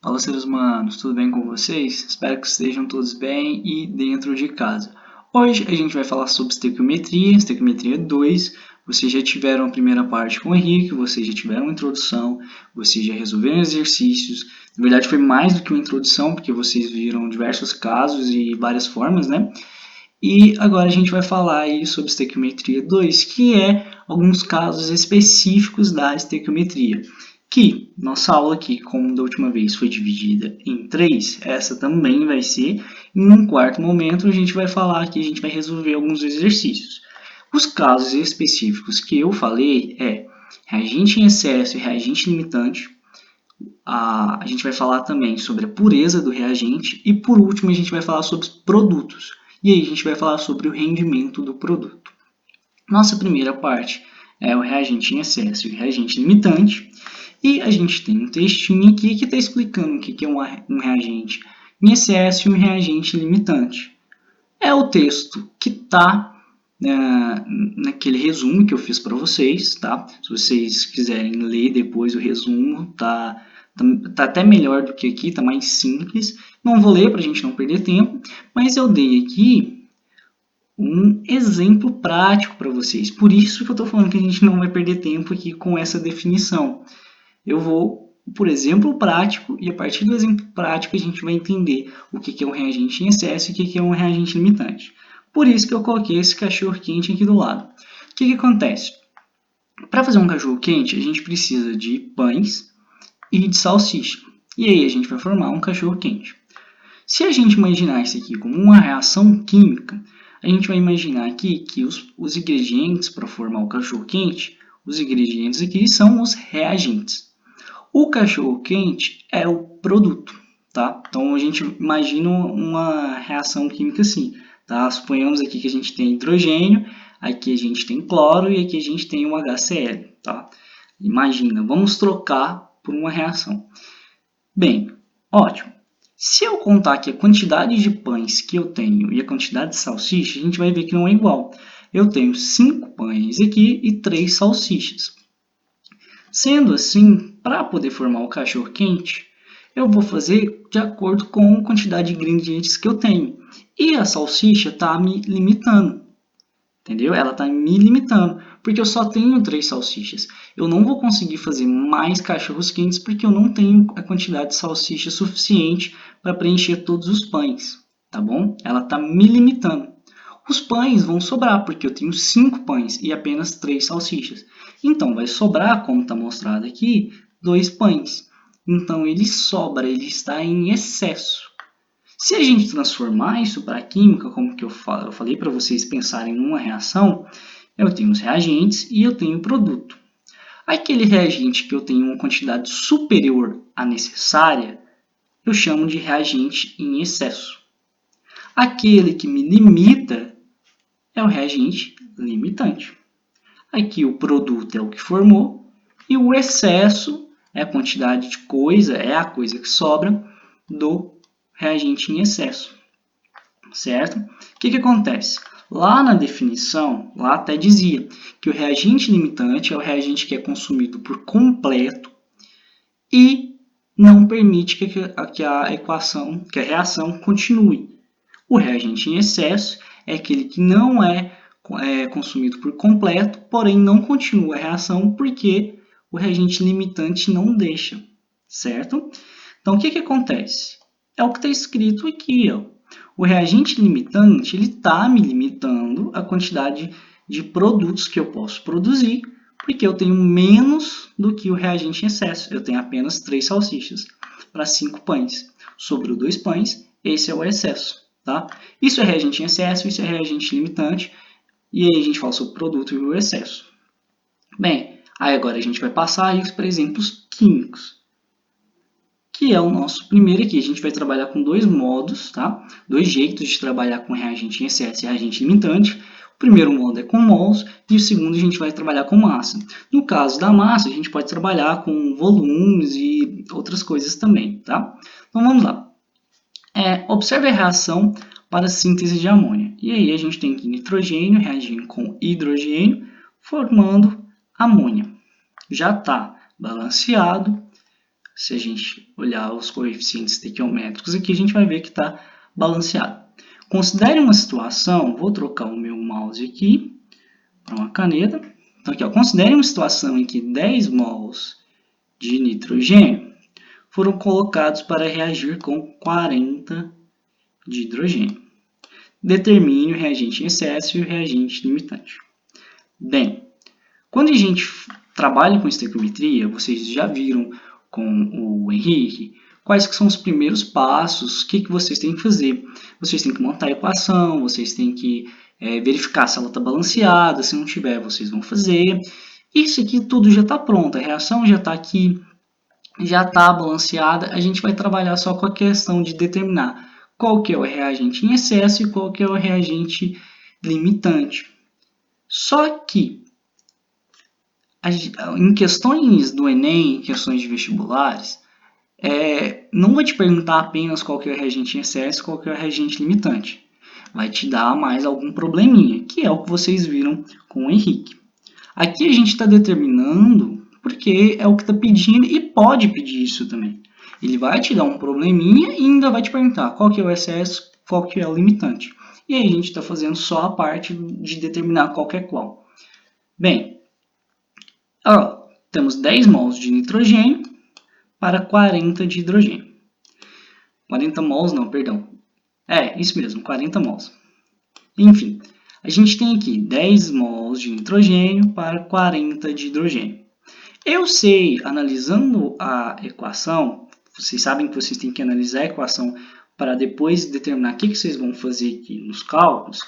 Fala, seres humanos, tudo bem com vocês? Espero que estejam todos bem e dentro de casa. Hoje a gente vai falar sobre estequiometria 2. Vocês já tiveram a primeira parte com o Henrique, vocês já tiveram uma introdução, vocês já resolveram exercícios. Na verdade foi mais do que uma introdução, porque vocês viram diversos casos e várias formas, né? E agora a gente vai falar aí sobre estequiometria 2, que é alguns casos específicos da estequiometria. Que nossa aula aqui, como da última vez, foi dividida em 3, essa também vai ser. Em um quarto momento, a gente vai falar aqui, a gente vai resolver alguns exercícios. Os casos específicos que eu falei é reagente em excesso e reagente limitante. A gente vai falar também sobre a pureza do reagente e, por último, a gente vai falar sobre os produtos. E aí a gente vai falar sobre o rendimento do produto. Nossa primeira parte é o reagente em excesso e o reagente limitante. E a gente tem um textinho aqui que está explicando o que é um reagente em excesso e um reagente limitante. É o texto que está naquele resumo que eu fiz para vocês, tá? Se vocês quiserem ler depois o resumo, tá até melhor do que aqui, tá mais simples. Não vou ler para a gente não perder tempo, mas eu dei aqui um exemplo prático para vocês. Por isso que eu estou falando que a gente não vai perder tempo aqui com essa definição. Eu vou por exemplo prático e a partir do exemplo prático a gente vai entender o que é um reagente em excesso e o que é um reagente limitante. Por isso que eu coloquei esse cachorro quente aqui do lado. O que acontece? Para fazer um cachorro quente a gente precisa de pães e de salsicha. E aí a gente vai formar um cachorro quente. Se a gente imaginar isso aqui como uma reação química, a gente vai imaginar aqui que os ingredientes para formar o cachorro quente, os ingredientes aqui são os reagentes. O cachorro quente é o produto, tá? Então a gente imagina uma reação química assim, tá? Suponhamos aqui que a gente tem hidrogênio, aqui a gente tem cloro e aqui a gente tem um HCl, tá? Imagina, vamos trocar por uma reação. Bem, ótimo. Se eu contar aqui a quantidade de pães que eu tenho e a quantidade de salsicha, a gente vai ver que não é igual. Eu tenho 5 pães aqui e 3 salsichas. Sendo assim, para poder formar o cachorro quente, eu vou fazer de acordo com a quantidade de ingredientes que eu tenho. E a salsicha está me limitando. Entendeu? Ela está me limitando, porque eu só tenho 3 salsichas. Eu não vou conseguir fazer mais cachorros quentes porque eu não tenho a quantidade de salsicha suficiente para preencher todos os pães. Tá bom? Ela está me limitando. Os pães vão sobrar, porque eu tenho 5 pães e apenas 3 salsichas. Então, vai sobrar, como está mostrado aqui, 2 pães. Então, ele sobra, ele está em excesso. Se a gente transformar isso para a química, como que eu falei para vocês pensarem numa reação, eu tenho os reagentes e eu tenho o produto. Aquele reagente que eu tenho uma quantidade superior à necessária, eu chamo de reagente em excesso. Aquele que me limita é o reagente limitante. Aqui o produto é o que formou e o excesso é a quantidade de coisa, é a coisa que sobra do reagente em excesso. Certo? O que acontece? Lá na definição, lá até dizia que o reagente limitante é o reagente que é consumido por completo e não permite que a reação continue. O reagente em excesso é aquele que não é consumido por completo, porém não continua a reação porque o reagente limitante não deixa, certo? Então, o que acontece? É o que está escrito aqui, ó. O reagente limitante está me limitando a quantidade de produtos que eu posso produzir, porque eu tenho menos do que o reagente em excesso. Eu tenho apenas 3 salsichas para 5 pães. Sobrou 2 pães, esse é o excesso. Tá? Isso é reagente em excesso, isso é reagente limitante. E aí a gente fala sobre o produto e o excesso. Bem, aí agora a gente vai passar isso para exemplos químicos, que é o nosso primeiro aqui. A gente vai trabalhar com 2 modos, tá? 2 jeitos de trabalhar com reagente em excesso e reagente limitante. O primeiro modo é com mols e o segundo a gente vai trabalhar com massa. No caso da massa, a gente pode trabalhar com volumes e outras coisas também, tá? Então vamos lá. Observe a reação para síntese de amônia. E aí a gente tem que nitrogênio reagindo com hidrogênio, formando amônia. Já está balanceado, Se a gente olhar os coeficientes estequiométricos aqui, a gente vai ver que está balanceado. Considere uma situação, vou trocar o meu mouse aqui para uma caneta. Então, aqui, ó, considere uma situação em que 10 mols de nitrogênio foram colocados para reagir com 40 de hidrogênio. Determine o reagente em excesso e o reagente limitante. Bem, quando a gente trabalha com estequiometria, vocês já viram com o Henrique quais que são os primeiros passos, o que vocês têm que fazer. Vocês têm que montar a equação, vocês têm que verificar se ela está balanceada, se não tiver, vocês vão fazer. Isso aqui tudo já está pronto, a reação já está aqui, já está balanceada, a gente vai trabalhar só com a questão de determinar qual que é o reagente em excesso e qual que é o reagente limitante. Só que, em questões do Enem, em questões de vestibulares, não vai te perguntar apenas qual que é o reagente em excesso e qual que é o reagente limitante. Vai te dar mais algum probleminha, que é o que vocês viram com o Henrique. Aqui a gente está determinando porque é o que está pedindo e pode pedir isso também. Ele vai te dar um probleminha e ainda vai te perguntar qual que é o excesso, qual que é o limitante. E aí a gente está fazendo só a parte de determinar qual que é qual. Bem, ó, temos 10 mols de nitrogênio para 40 de hidrogênio. 40 mols não, perdão. Isso mesmo, 40 mols. Enfim, a gente tem aqui 10 mols de nitrogênio para 40 de hidrogênio. Eu sei, analisando a equação, vocês sabem que vocês têm que analisar a equação para depois determinar o que vocês vão fazer aqui nos cálculos.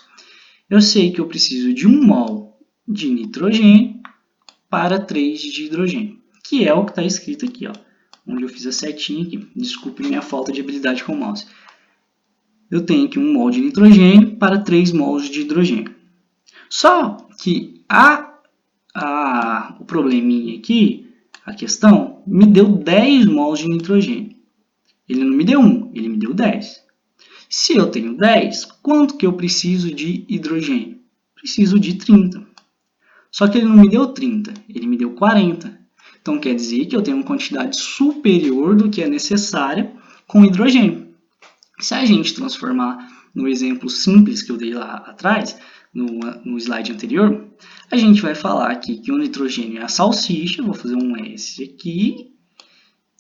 Eu sei que eu preciso de 1 mol de nitrogênio para 3 de hidrogênio, que é o que está escrito aqui, ó, onde eu fiz a setinha aqui. Desculpe minha falta de habilidade com o mouse. Eu tenho aqui 1 mol de nitrogênio para 3 mols de hidrogênio. Só que o probleminha aqui, a questão, me deu 10 mols de nitrogênio. Ele não me deu 1, ele me deu 10. Se eu tenho 10, quanto que eu preciso de hidrogênio? Preciso de 30. Só que ele não me deu 30, ele me deu 40. Então quer dizer que eu tenho uma quantidade superior do que é necessária com hidrogênio. Se a gente transformar no exemplo simples que eu dei lá atrás, no slide anterior, a gente vai falar aqui que o nitrogênio é a salsicha, vou fazer um S aqui,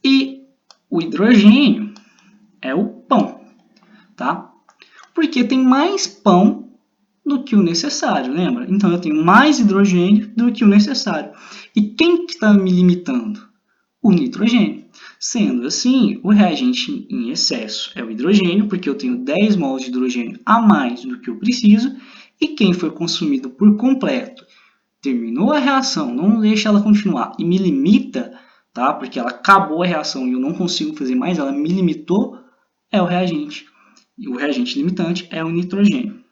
e o hidrogênio é o pão, tá? Porque tem mais pão do que o necessário, lembra? Então eu tenho mais hidrogênio do que o necessário. E quem que está me limitando? O nitrogênio. Sendo assim, o reagente em excesso é o hidrogênio, porque eu tenho 10 mols de hidrogênio a mais do que eu preciso, e quem foi consumido por completo, terminou a reação, não deixa ela continuar e me limita, tá? Porque ela acabou a reação e eu não consigo fazer mais, ela me limitou, é o reagente. E o reagente limitante é o nitrogênio,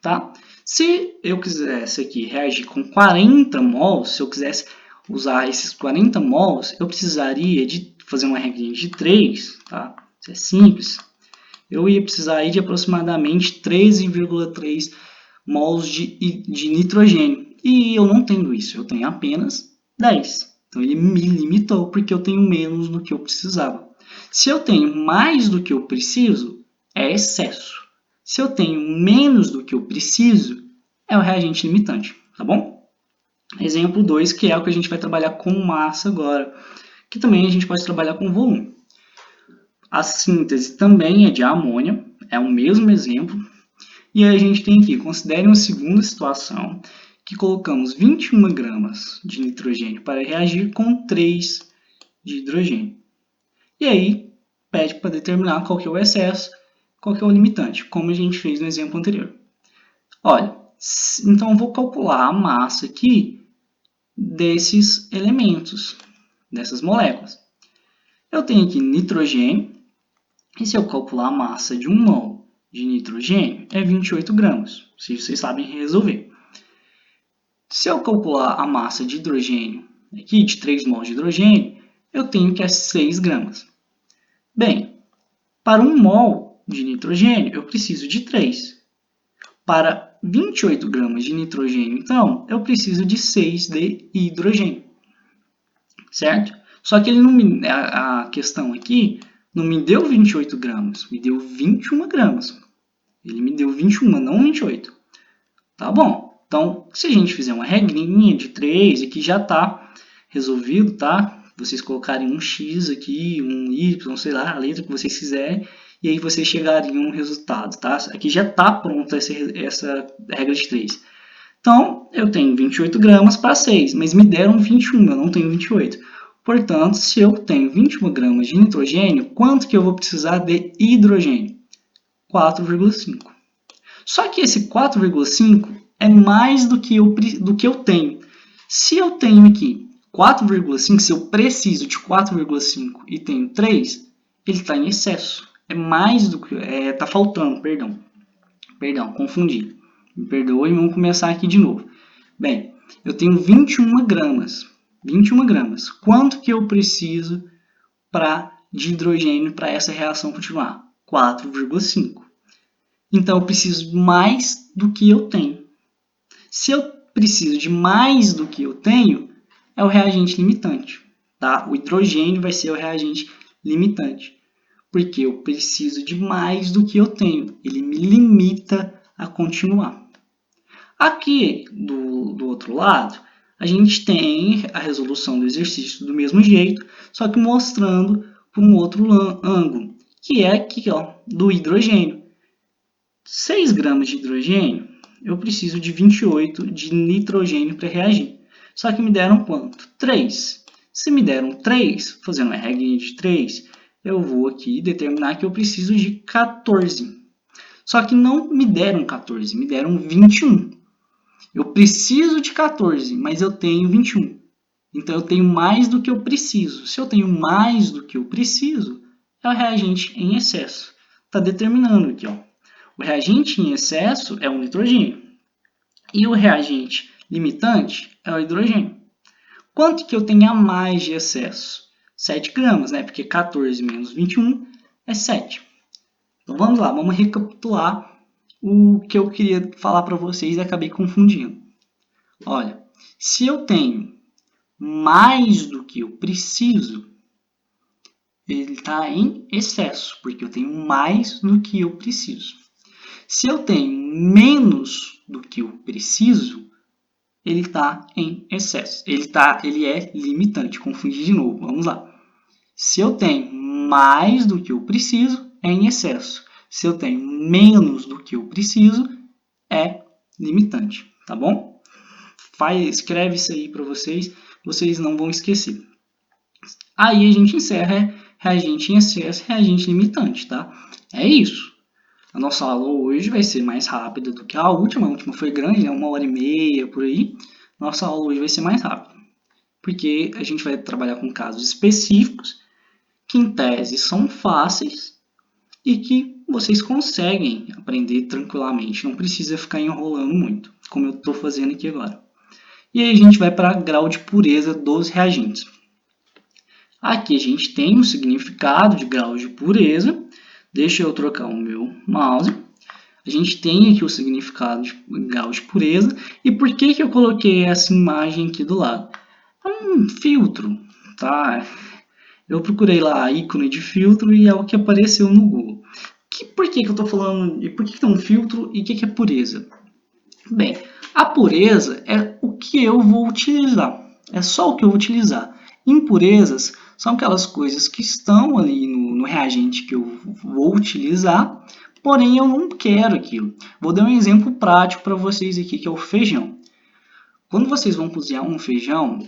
tá? Se eu quisesse aqui reagir com 40 mols, se eu quisesse usar esses 40 mols, eu precisaria de fazer uma regrinha de 3, tá? Isso é simples. Eu ia precisar aí de aproximadamente 13,3 mols de nitrogênio. E eu não tenho isso, eu tenho apenas 10. Então ele me limitou porque eu tenho menos do que eu precisava. Se eu tenho mais do que eu preciso, é excesso. Se eu tenho menos do que eu preciso, é o reagente limitante, tá bom? Exemplo 2, que é o que a gente vai trabalhar com massa agora, que também a gente pode trabalhar com volume. A síntese também é de amônia, é o mesmo exemplo. E aí a gente tem aqui, considere uma segunda situação, que colocamos 21 gramas de nitrogênio para reagir com 3 de hidrogênio. E aí pede para determinar qual que é o excesso, qual que é o limitante, como a gente fez no exemplo anterior. Olha, então eu vou calcular a massa aqui desses elementos, dessas moléculas. Eu tenho aqui nitrogênio, e se eu calcular a massa de 1 mol de nitrogênio, é 28 gramas, se vocês sabem resolver. Se eu calcular a massa de hidrogênio, aqui de 3 mols de hidrogênio, eu tenho que é 6 gramas. Bem, para 1 mol de nitrogênio, eu preciso de 3. Para 28 gramas de nitrogênio, então, eu preciso de 6 de hidrogênio. Certo? Só que ele não me, a questão aqui não me deu 28 gramas, me deu 21 gramas. Ele me deu 21, não 28. Tá bom? Então, se a gente fizer uma regrinha de 3, aqui já está resolvido, tá? Vocês colocarem um X aqui, um Y, sei lá, a letra que vocês quiserem, e aí vocês chegariam no resultado, tá? Aqui já está pronta essa regra de 3. Então, eu tenho 28 gramas para 6, mas me deram 21, eu não tenho 28. Portanto, se eu tenho 21 gramas de nitrogênio, quanto que eu vou precisar de hidrogênio? 4,5. Só que esse 4,5 é mais do que eu tenho. Se eu tenho aqui 4,5, se eu preciso de 4,5 e tenho 3, ele está em excesso. É mais do que... Está faltando, perdão, confundi. Me perdoe, vamos começar aqui de novo. Bem, eu tenho 21 gramas. 21 gramas. Quanto que eu preciso de hidrogênio para essa reação continuar? 4,5. Então, eu preciso mais do que eu tenho. Se eu preciso de mais do que eu tenho, é o reagente limitante. Tá? O hidrogênio vai ser o reagente limitante. Porque eu preciso de mais do que eu tenho. Ele me limita a continuar. Aqui, do outro lado, a gente tem a resolução do exercício do mesmo jeito, só que mostrando por um outro ângulo, que é aqui, ó, do hidrogênio. 6 gramas de hidrogênio, eu preciso de 28 de nitrogênio para reagir. Só que me deram quanto? 3. Se me deram 3, fazendo uma regrinha de 3, eu vou aqui determinar que eu preciso de 14. Só que não me deram 14, me deram 21. Eu preciso de 14, mas eu tenho 21. Então, eu tenho mais do que eu preciso. Se eu tenho mais do que eu preciso, é o reagente em excesso. Está determinando aqui, ó. O reagente em excesso é o nitrogênio. E o reagente limitante é o hidrogênio. Quanto que eu tenho a mais de excesso? 7 gramas, né? Porque 14 menos 21 é 7. Então, vamos lá, vamos recapitular o que eu queria falar para vocês e acabei confundindo. Olha, se eu tenho mais do que eu preciso, ele está em excesso, porque eu tenho mais do que eu preciso. Se eu tenho menos do que eu preciso, ele está em excesso. Ele é limitante. Confundi de novo. Vamos lá. Se eu tenho mais do que eu preciso, é em excesso. Se eu tenho menos do que eu preciso, é limitante. Tá bom? Escreve isso aí para vocês não vão esquecer. Aí a gente encerra reagente em excesso, reagente limitante, tá? É isso. A nossa aula hoje vai ser mais rápida do que a última foi grande, né? 1h30 por aí. Nossa aula hoje vai ser mais rápida, porque a gente vai trabalhar com casos específicos que em tese são fáceis e que vocês conseguem aprender tranquilamente, não precisa ficar enrolando muito, como eu estou fazendo aqui agora. E aí a gente vai para grau de pureza dos reagentes. Aqui a gente tem um significado de grau de pureza. Deixa eu trocar o meu mouse. A gente tem aqui o significado de grau de pureza. E por que eu coloquei essa imagem aqui do lado? É um filtro, tá? Eu procurei lá ícone de filtro e é o que apareceu no Google. Por que eu estou falando? E por que é um filtro e o que é pureza? Bem, a pureza é o que eu vou utilizar. É só o que eu vou utilizar. Impurezas são aquelas coisas que estão ali no reagente que eu vou utilizar, porém eu não quero aquilo. Vou dar um exemplo prático para vocês aqui, que é o feijão. Quando vocês vão cozinhar um feijão,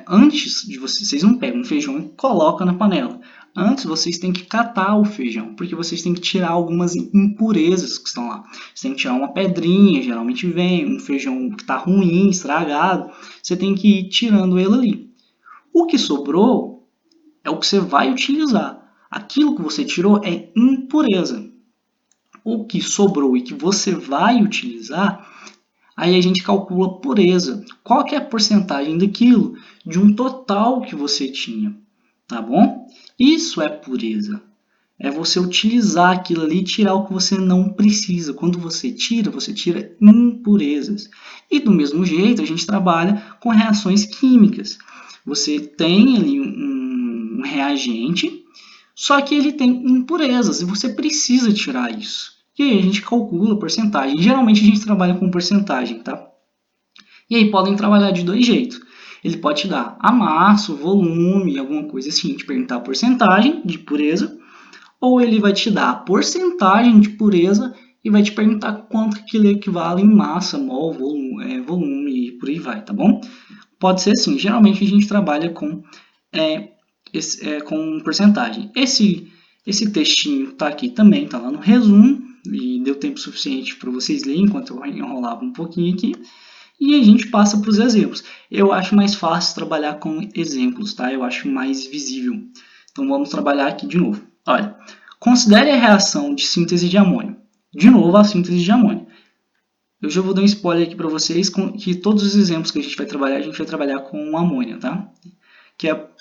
antes de vocês não pegam um feijão e colocam na panela. Antes vocês têm que catar o feijão, porque vocês têm que tirar algumas impurezas que estão lá. Você tem que tirar uma pedrinha, geralmente vem um feijão que está ruim, estragado. Você tem que ir tirando ele ali. O que sobrou é o que você vai utilizar. Aquilo que você tirou é impureza. O que sobrou e que você vai utilizar, aí a gente calcula pureza. Qual que é a porcentagem daquilo de um total que você tinha, tá bom? Isso é pureza. É você utilizar aquilo ali e tirar o que você não precisa. Quando você tira impurezas. E do mesmo jeito a gente trabalha com reações químicas. Você tem ali um reagente, só que ele tem impurezas e você precisa tirar isso. E aí a gente calcula a porcentagem. Geralmente a gente trabalha com porcentagem, tá? E aí podem trabalhar de dois jeitos. Ele pode te dar a massa, o volume, alguma coisa assim, te perguntar a porcentagem de pureza, ou ele vai te dar a porcentagem de pureza e vai te perguntar quanto aquilo equivale em massa, mol, volume e por aí vai, tá bom? Pode ser assim. Geralmente a gente trabalha com porcentagem. Esse textinho tá aqui também, tá lá no resumo, e deu tempo suficiente para vocês lerem enquanto eu enrolava um pouquinho aqui. E a gente passa para os exemplos. Eu acho mais fácil trabalhar com exemplos, tá? Eu acho mais visível. Então vamos trabalhar aqui de novo. Olha, considere a reação de síntese de amônio. De novo, a síntese de amônio. Eu já vou dar um spoiler aqui para vocês que todos os exemplos que a gente vai trabalhar com amônia, tá?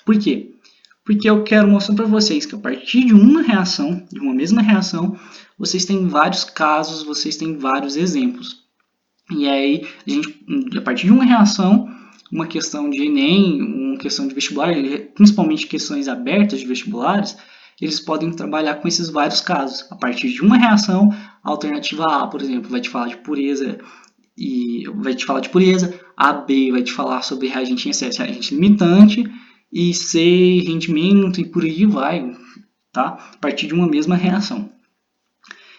Por quê? Porque eu quero mostrar para vocês que a partir de uma reação, de uma mesma reação, vocês têm vários casos, vocês têm vários exemplos. E aí, a partir de uma reação, uma questão de Enem, uma questão de vestibular, principalmente questões abertas de vestibulares, eles podem trabalhar com esses vários casos. A partir de uma reação, a alternativa A, por exemplo, vai te falar de pureza, a B vai te falar sobre reagente em excesso, reagente limitante, e C, rendimento, e por aí vai, tá? A partir de uma mesma reação.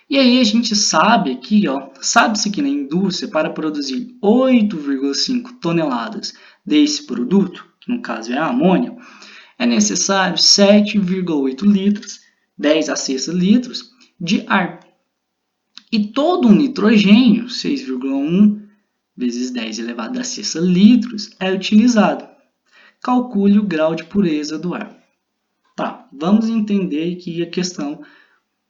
E aí a gente sabe aqui, sabe-se que na indústria, para produzir 8,5 toneladas desse produto, que no caso é a amônia, é necessário 7,8 litros, 10 a 6 litros, de ar. E todo o nitrogênio, 6,1 vezes 10 elevado a 6 litros, é utilizado. Calcule o grau de pureza do ar. Tá, vamos entender aqui a questão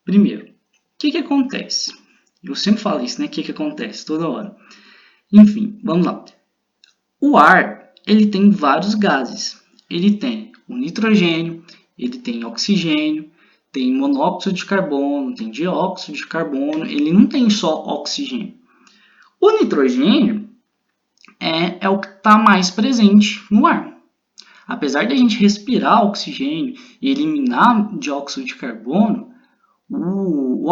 primeiro. O que acontece? Eu sempre falo isso, né? O que acontece toda hora. Enfim, vamos lá. O ar, ele tem vários gases. Ele tem o nitrogênio, ele tem oxigênio, tem monóxido de carbono, tem dióxido de carbono. Ele não tem só oxigênio. O nitrogênio é o que está mais presente no ar. Apesar de a gente respirar oxigênio e eliminar dióxido de carbono, o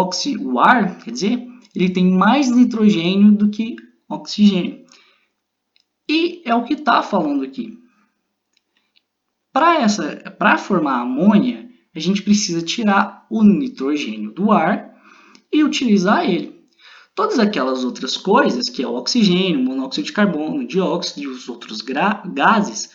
ar, quer dizer, ele tem mais nitrogênio do que oxigênio. E é o que está falando aqui. Para formar amônia, a gente precisa tirar o nitrogênio do ar e utilizar ele. Todas aquelas outras coisas, que é o oxigênio, monóxido de carbono, dióxido e os outros gases,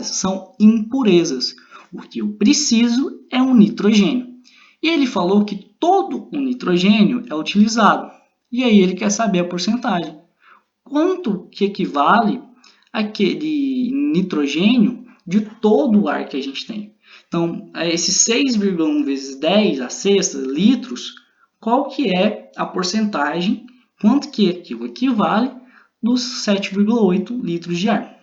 são impurezas. O que eu preciso é um nitrogênio. E ele falou que todo o nitrogênio é utilizado. E aí ele quer saber a porcentagem. Quanto que equivale aquele nitrogênio de todo o ar que a gente tem? Então, esse 6,1 vezes 10 a sexta litros, qual que é a porcentagem, quanto que aquilo equivale dos 7,8 litros de ar,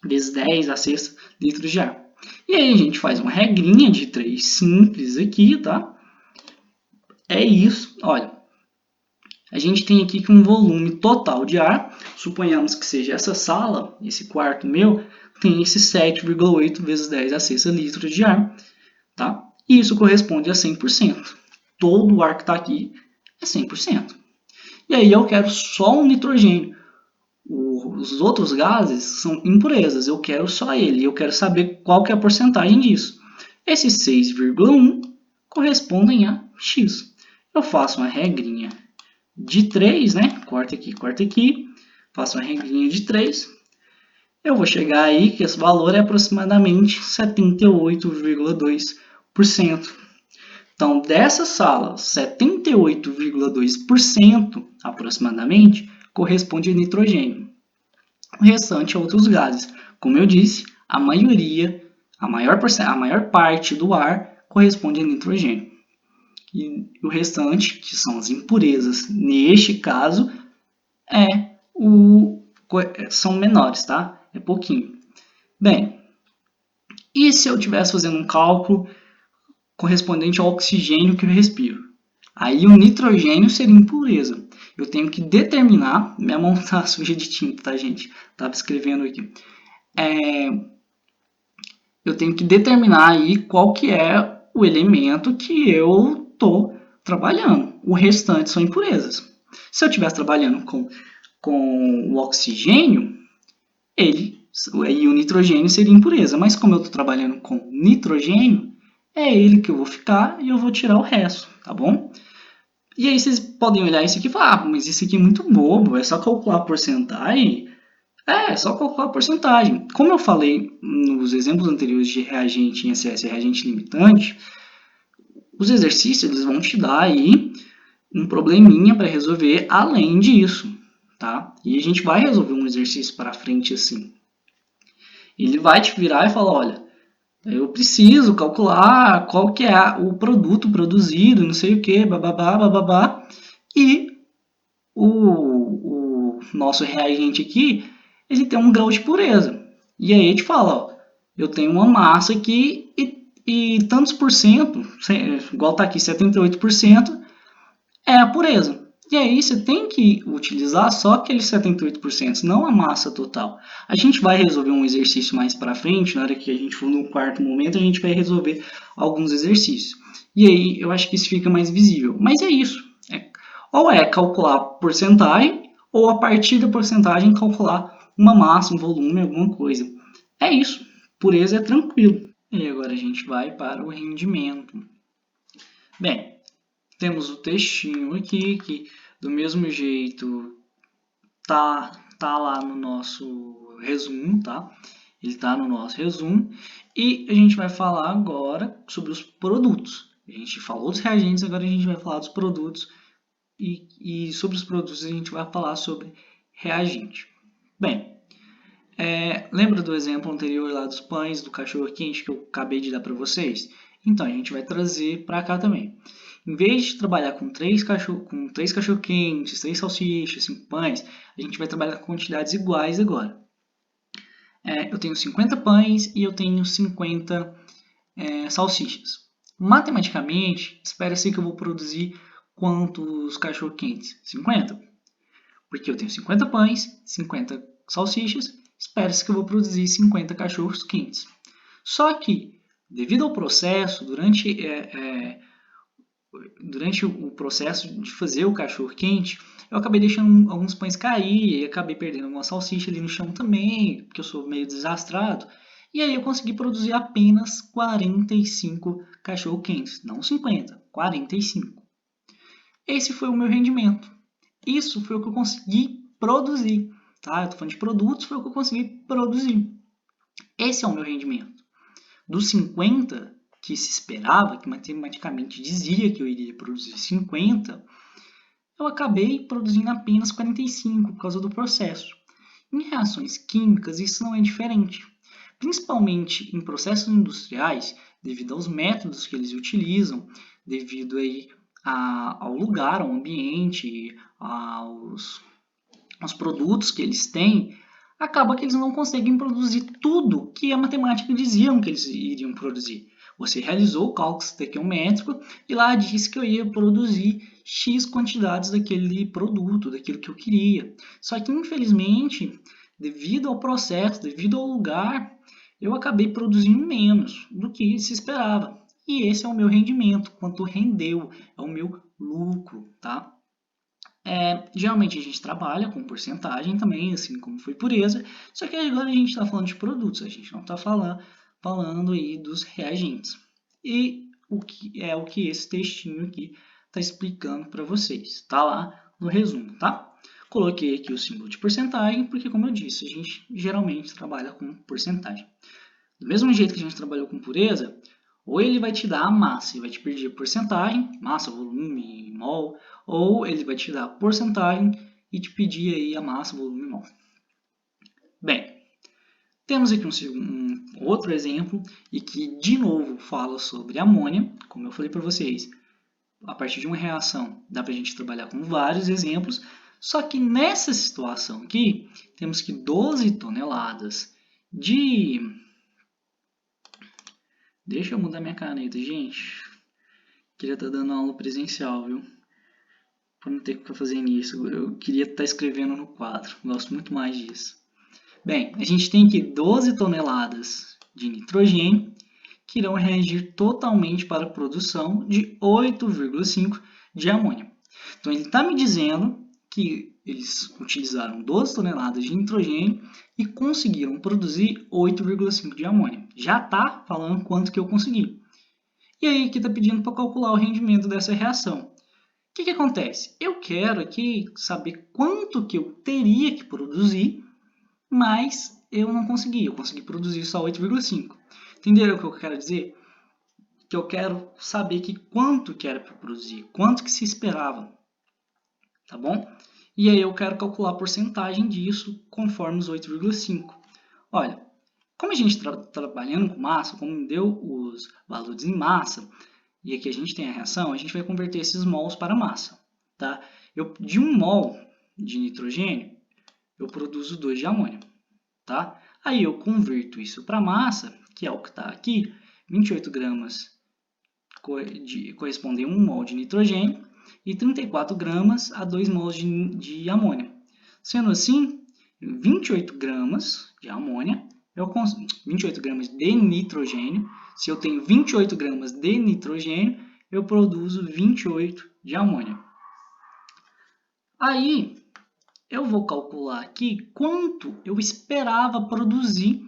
vezes 10 a sexta litros de ar. E aí a gente faz uma regrinha de 3 simples aqui, tá? É isso, olha. A gente tem aqui que um volume total de ar, suponhamos que seja essa sala, esse quarto meu, tem esse 7,8 vezes 10 a sexta litros de ar, tá? E isso corresponde a 100%. Todo o ar que está aqui é 100%. E aí eu quero só um nitrogênio. Os outros gases são impurezas, eu quero só ele. Eu quero saber qual que é a porcentagem disso. Esses 6,1 correspondem a X. Eu faço uma regrinha de 3, né? Corta aqui. Faço uma regrinha de 3. Eu vou chegar aí que esse valor é aproximadamente 78,2%. Então, dessa sala, 78,2% aproximadamente corresponde a nitrogênio. O restante é outros gases. Como eu disse, a maior parte do ar corresponde a nitrogênio. E o restante, que são as impurezas, neste caso, são menores, tá? É pouquinho. Bem, e se eu estivesse fazendo um cálculo correspondente ao oxigênio que eu respiro? Aí o nitrogênio seria impureza. Eu tenho que determinar, minha mão está suja de tinta, tá, gente? Estava escrevendo aqui. eu tenho que determinar aí qual que é o elemento que eu estou trabalhando. O restante são impurezas. Se eu estivesse trabalhando com o oxigênio, ele e o nitrogênio seria impureza. Mas como eu estou trabalhando com nitrogênio, é ele que eu vou ficar e eu vou tirar o resto, tá bom? E aí vocês podem olhar isso aqui e falar, mas isso aqui é muito bobo, é só calcular a porcentagem. É só calcular a porcentagem. Como eu falei nos exemplos anteriores de reagente em excesso e reagente limitante, os exercícios eles vão te dar aí um probleminha para resolver além disso, tá? E a gente vai resolver um exercício para frente assim. Ele vai te virar e falar, olha, eu preciso calcular qual que é o produto produzido, não sei o que, bababá, bababá, e o nosso reagente aqui, ele tem um grau de pureza. E aí a gente fala, ó, eu tenho uma massa aqui e tantos por cento, igual está aqui, 78%, é a pureza. E aí você tem que utilizar só aqueles 78%, não a massa total. A gente vai resolver um exercício mais para frente, na hora que a gente for no quarto momento, a gente vai resolver alguns exercícios. E aí eu acho que isso fica mais visível. Mas é isso. Ou é calcular porcentagem, ou a partir da porcentagem calcular uma massa, um volume, alguma coisa. É isso. Pureza é tranquilo. E agora a gente vai para o rendimento. Bem, temos o textinho aqui, que do mesmo jeito tá lá no nosso resumo, tá? Ele tá no nosso resumo. E a gente vai falar agora sobre os produtos. A gente falou dos reagentes, agora a gente vai falar dos produtos. E sobre os produtos a gente vai falar sobre reagente. Bem, lembra do exemplo anterior lá dos pães, do cachorro quente que eu acabei de dar para vocês? Então a gente vai trazer para cá também. Em vez de trabalhar com três cachorro-quentes, 3 salsichas, 5 pães, a gente vai trabalhar com quantidades iguais agora. Eu tenho 50 pães e eu tenho 50 salsichas. Matematicamente, espera-se que eu vou produzir quantos cachorro-quentes? 50. Porque eu tenho 50 pães, 50 salsichas, espera-se que eu vou produzir 50 cachorros quentes. Só que, devido ao processo, durante o processo de fazer o cachorro quente, eu acabei deixando alguns pães cair e acabei perdendo uma salsicha ali no chão também, porque eu sou meio desastrado. E aí eu consegui produzir apenas 45 cachorro quentes, não 50, 45. Esse foi o meu rendimento. Isso foi o que eu consegui produzir. Tá? Eu estou falando de produtos, foi o que eu consegui produzir. Esse é o meu rendimento. Dos 50 que se esperava, que matematicamente dizia que eu iria produzir 50, eu acabei produzindo apenas 45 por causa do processo. Em reações químicas, isso não é diferente. Principalmente em processos industriais, devido aos métodos que eles utilizam, devido aí ao lugar, ao ambiente, aos produtos que eles têm, acaba que eles não conseguem produzir tudo que a matemática diziam que eles iriam produzir. Você realizou o cálculo estequiométrico e lá disse que eu ia produzir X quantidades daquele produto, daquilo que eu queria. Só que, infelizmente, devido ao processo, devido ao lugar, eu acabei produzindo menos do que se esperava. E esse é o meu rendimento, quanto rendeu, é o meu lucro, tá? Geralmente a gente trabalha com porcentagem também, assim como foi pureza, só que agora a gente está falando de produtos, a gente não está falando aí dos reagentes. E o que esse textinho aqui está explicando para vocês, está lá no resumo, tá? Coloquei aqui o símbolo de porcentagem, porque como eu disse, a gente geralmente trabalha com porcentagem. Do mesmo jeito que a gente trabalhou com pureza, ou ele vai te dar a massa e vai te pedir porcentagem, massa, volume, mol, ou ele vai te dar a porcentagem e te pedir aí a massa, volume, mol. Bem, temos aqui um outro exemplo e que de novo fala sobre amônia, como eu falei para vocês. A partir de uma reação dá para a gente trabalhar com vários exemplos, só que nessa situação aqui temos que 12 toneladas de... Deixa eu mudar minha caneta, gente. Queria estar dando aula presencial, viu? Para não ter que ficar fazendo isso. Eu queria estar escrevendo no quadro. Gosto muito mais disso. Bem, a gente tem aqui 12 toneladas de nitrogênio, que irão reagir totalmente para a produção de 8,5 de amônia. Então, ele está me dizendo que eles utilizaram 12 toneladas de nitrogênio e conseguiram produzir 8,5 de amônia. Já está falando quanto que eu consegui. E aí, aqui está pedindo para calcular o rendimento dessa reação. O que acontece? Eu quero aqui saber quanto que eu teria que produzir, mas eu não consegui. Eu consegui produzir só 8,5. Entenderam o que eu quero dizer? Que eu quero saber que quanto que era para produzir, quanto que se esperava. Tá bom? E aí eu quero calcular a porcentagem disso conforme os 8,5. Olha, como a gente está trabalhando com massa, como deu os valores em massa, e aqui a gente tem a reação, a gente vai converter esses mols para massa. Tá? De 1 mol de nitrogênio, eu produzo 2 de amônia. Tá? Aí eu converto isso para massa, que é o que está aqui, 28 gramas correspondem a 1 mol de nitrogênio, e 34 gramas a 2 mols de amônia. Sendo assim, 28 gramas de amônia, 28 gramas de nitrogênio. Se eu tenho 28 gramas de nitrogênio, eu produzo 28 de amônia. Aí, eu vou calcular aqui quanto eu esperava produzir,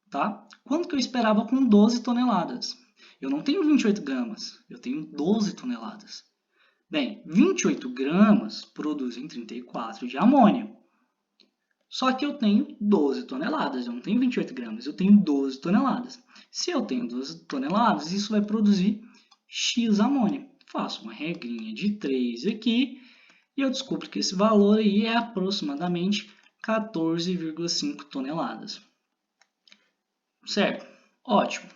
tá? Quanto que eu esperava com 12 toneladas. Eu não tenho 28 gramas, eu tenho 12 toneladas. Bem, 28 gramas produzem 34 de amônia. Só que eu tenho 12 toneladas, eu não tenho 28 gramas, eu tenho 12 toneladas. Se eu tenho 12 toneladas, isso vai produzir X amônia. Faço uma regrinha de 3 aqui e eu descubro que esse valor aí é aproximadamente 14,5 toneladas. Certo? Ótimo.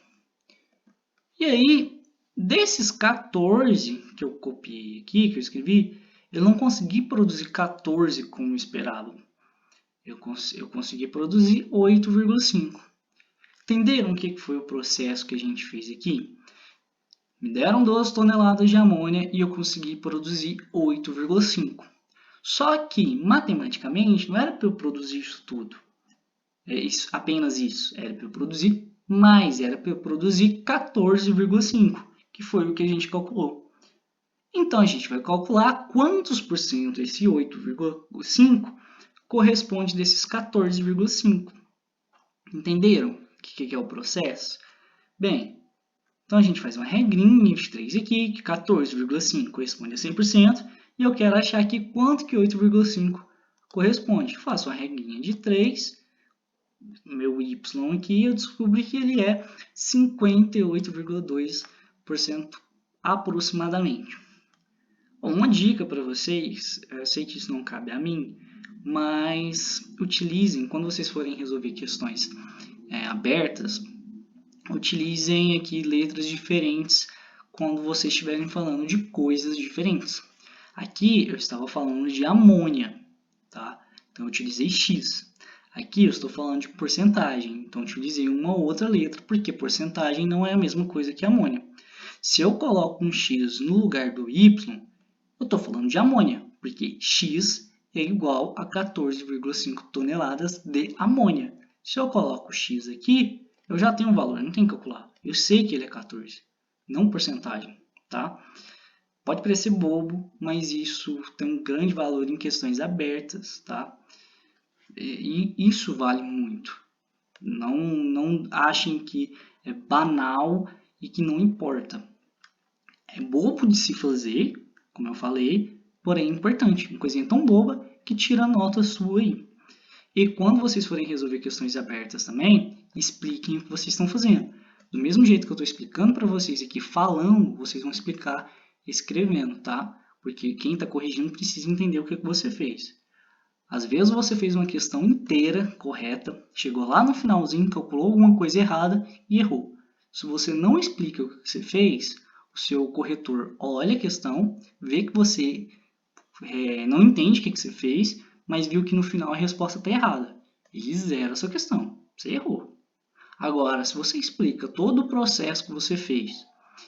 E aí, desses 14 que eu copiei aqui, que eu escrevi, eu não consegui produzir 14 como esperava. Eu consegui produzir 8,5. Entenderam o que foi o processo que a gente fez aqui? Me deram 12 toneladas de amônia e eu consegui produzir 8,5. Só que, matematicamente, não era para eu produzir isso tudo. Apenas isso. Era para eu produzir mais. Era para eu produzir 14,5, que foi o que a gente calculou. Então, a gente vai calcular quantos por cento esse 8,5 corresponde desses 14,5. Entenderam o que é o processo? Bem, então a gente faz uma regrinha de 3 aqui, que 14,5 corresponde a 100%, e eu quero achar aqui quanto que 8,5 corresponde. Faço uma regrinha de 3, meu y aqui, eu descobri que ele é 58,2% aproximadamente. Bom, uma dica para vocês, eu sei que isso não cabe a mim, mas utilizem, quando vocês forem resolver questões abertas, utilizem aqui letras diferentes quando vocês estiverem falando de coisas diferentes. Aqui eu estava falando de amônia, tá? Então eu utilizei X. Aqui eu estou falando de porcentagem, então eu utilizei uma outra letra, porque porcentagem não é a mesma coisa que amônia. Se eu coloco um X no lugar do Y, eu estou falando de amônia, porque X é igual a 14,5 toneladas de amônia. Se eu coloco X aqui, eu já tenho um valor, não tenho que calcular. Eu sei que ele é 14, não porcentagem, tá? Pode parecer bobo, mas isso tem um grande valor em questões abertas, tá? E isso vale muito. Não achem que é banal e que não importa. É bobo de se fazer, como eu falei, porém é importante. Uma coisinha tão boba que tira a nota sua aí. E quando vocês forem resolver questões abertas também, expliquem o que vocês estão fazendo. Do mesmo jeito que eu estou explicando para vocês aqui falando, vocês vão explicar escrevendo, tá? Porque quem está corrigindo precisa entender o que você fez. Às vezes você fez uma questão inteira correta, chegou lá no finalzinho, calculou alguma coisa errada e errou. Se você não explica o que você fez, o seu corretor olha a questão, vê que você não entende o que você fez, mas viu que no final a resposta está errada. Ele zera a sua questão. Você errou. Agora, se você explica todo o processo que você fez,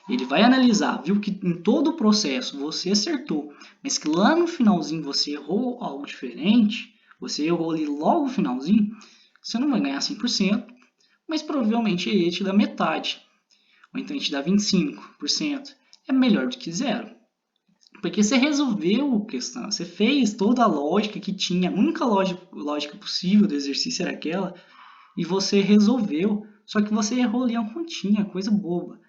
ele vai analisar, viu que em todo o processo você acertou, mas que lá no finalzinho você errou algo diferente, você errou ali logo no finalzinho, você não vai ganhar 100%, mas provavelmente ele ia te dar metade, ou então ele te dá 25%. É melhor do que zero. Porque você resolveu a questão, você fez toda a lógica que tinha, a única lógica possível do exercício era aquela, e você resolveu, só que você errou ali a continha, coisa boba.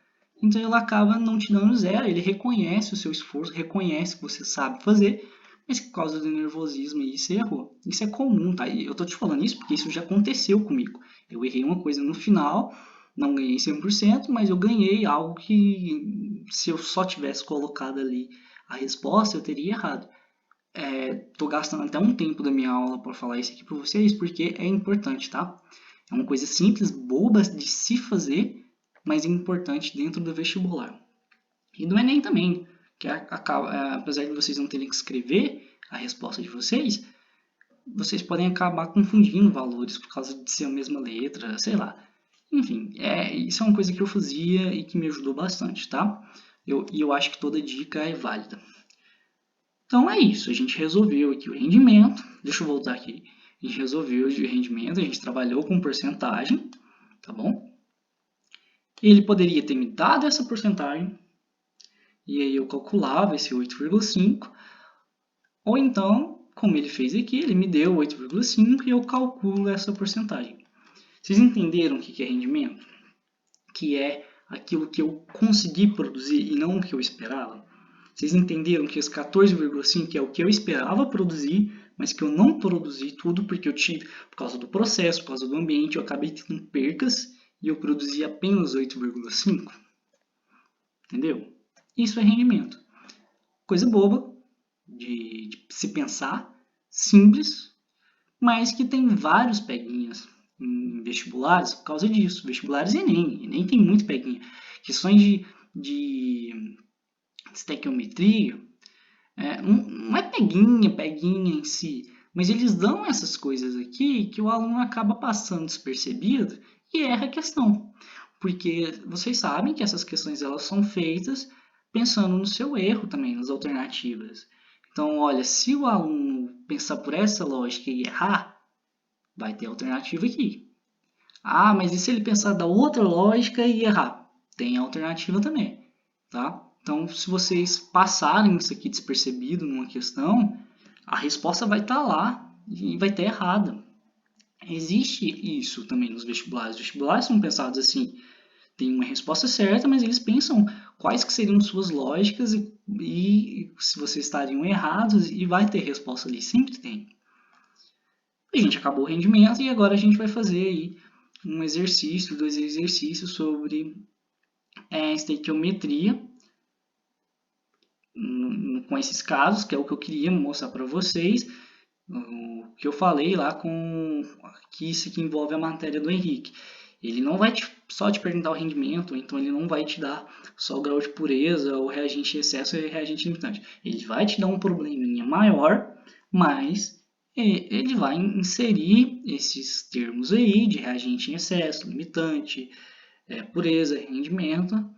Então ele acaba não te dando zero, ele reconhece o seu esforço, reconhece que você sabe fazer, mas por causa do nervosismo aí você errou. Isso é comum, tá? E eu tô te falando isso porque isso já aconteceu comigo. Eu errei uma coisa no final, não ganhei 100%, mas eu ganhei algo que se eu só tivesse colocado ali a resposta, eu teria errado. Tô gastando até um tempo da minha aula para falar isso aqui para vocês, porque é importante, tá? É uma coisa simples, boba de se fazer, mas é importante dentro do vestibular. E do Enem também, que apesar de vocês não terem que escrever a resposta de vocês podem acabar confundindo valores por causa de ser a mesma letra, sei lá. Enfim, isso é uma coisa que eu fazia e que me ajudou bastante, tá? E eu acho que toda dica é válida. Então é isso, a gente resolveu aqui o rendimento. Deixa eu voltar aqui. A gente resolveu o rendimento, a gente trabalhou com porcentagem, tá bom? Ele poderia ter me dado essa porcentagem, e aí eu calculava esse 8,5, ou então, como ele fez aqui, ele me deu 8,5 e eu calculo essa porcentagem. Vocês entenderam o que é rendimento? Que é aquilo que eu consegui produzir e não o que eu esperava? Vocês entenderam que esse 14,5 é o que eu esperava produzir, mas que eu não produzi tudo porque eu tive, por causa do processo, por causa do ambiente, eu acabei tendo percas e eu produzi apenas 8,5? Entendeu? Isso é rendimento. Coisa boba de se pensar, simples, mas que tem vários peguinhas em vestibulares por causa disso. Vestibulares e Enem tem muito peguinha. Questões de estequiometria, não é peguinha em si, mas eles dão essas coisas aqui que o aluno acaba passando despercebido e erra a questão. Porque vocês sabem que essas questões elas são feitas pensando no seu erro também, nas alternativas. Então, olha, se o aluno pensar por essa lógica e errar, vai ter alternativa aqui. Ah, mas e se ele pensar da outra lógica e errar? Tem alternativa também, tá? Então, se vocês passarem isso aqui despercebido numa questão, a resposta vai estar lá e vai estar errada. Existe isso também nos vestibulares. Os vestibulares são pensados assim, tem uma resposta certa, mas eles pensam quais que seriam suas lógicas e se vocês estariam errados e vai ter resposta ali, sempre tem. A gente acabou o rendimento e agora a gente vai fazer aí um exercício, 2 exercícios sobre estequiometria com esses casos, que é o que eu queria mostrar para vocês, o que eu falei lá com que isso que envolve a matéria do Henrique. Ele não vai só te perguntar o rendimento, então ele não vai te dar só o grau de pureza, o reagente em excesso e o reagente limitante. Ele vai te dar um probleminha maior, mas ele vai inserir esses termos aí de reagente em excesso, limitante, pureza, rendimento,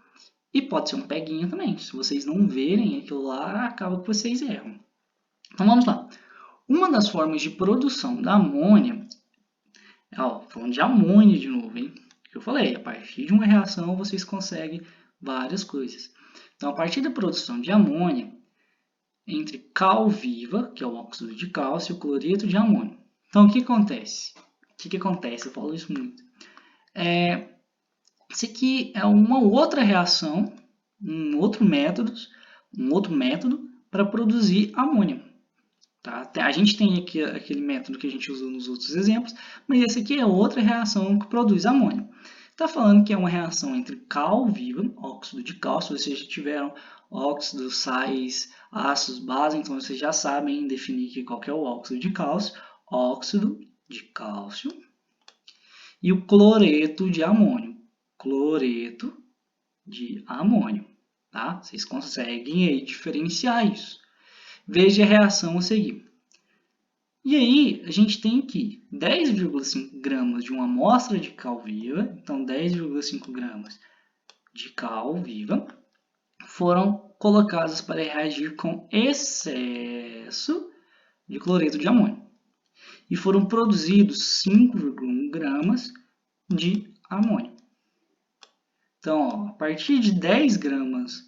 e pode ser um peguinha também. Se vocês não verem aquilo lá, acaba que vocês erram. Então vamos lá. Uma das formas de produção da amônia, falando de amônia de novo, hein? Que eu falei, a partir de uma reação vocês conseguem várias coisas. Então, a partir da produção de amônia, entre cal viva, que é o óxido de cálcio, e o cloreto de amônio. Então, o que acontece? Eu falo isso muito. Isso aqui é uma outra reação, um outro método para produzir amônia. Tá? A gente tem aqui aquele método que a gente usou nos outros exemplos, mas esse aqui é outra reação que produz amônia. Está falando que é uma reação entre cal viva, óxido de cálcio, vocês já tiveram óxidos, sais, ácidos, base, então vocês já sabem definir qual que é o óxido de cálcio, e o cloreto de amônio, tá? Vocês conseguem aí diferenciar isso. Veja a reação a seguir. E aí, a gente tem aqui 10,5 gramas de uma amostra de cal viva, então 10,5 gramas de cal viva, foram colocadas para reagir com excesso de cloreto de amônio. E foram produzidos 5,1 gramas de amônio. Então, ó, a partir de 10 gramas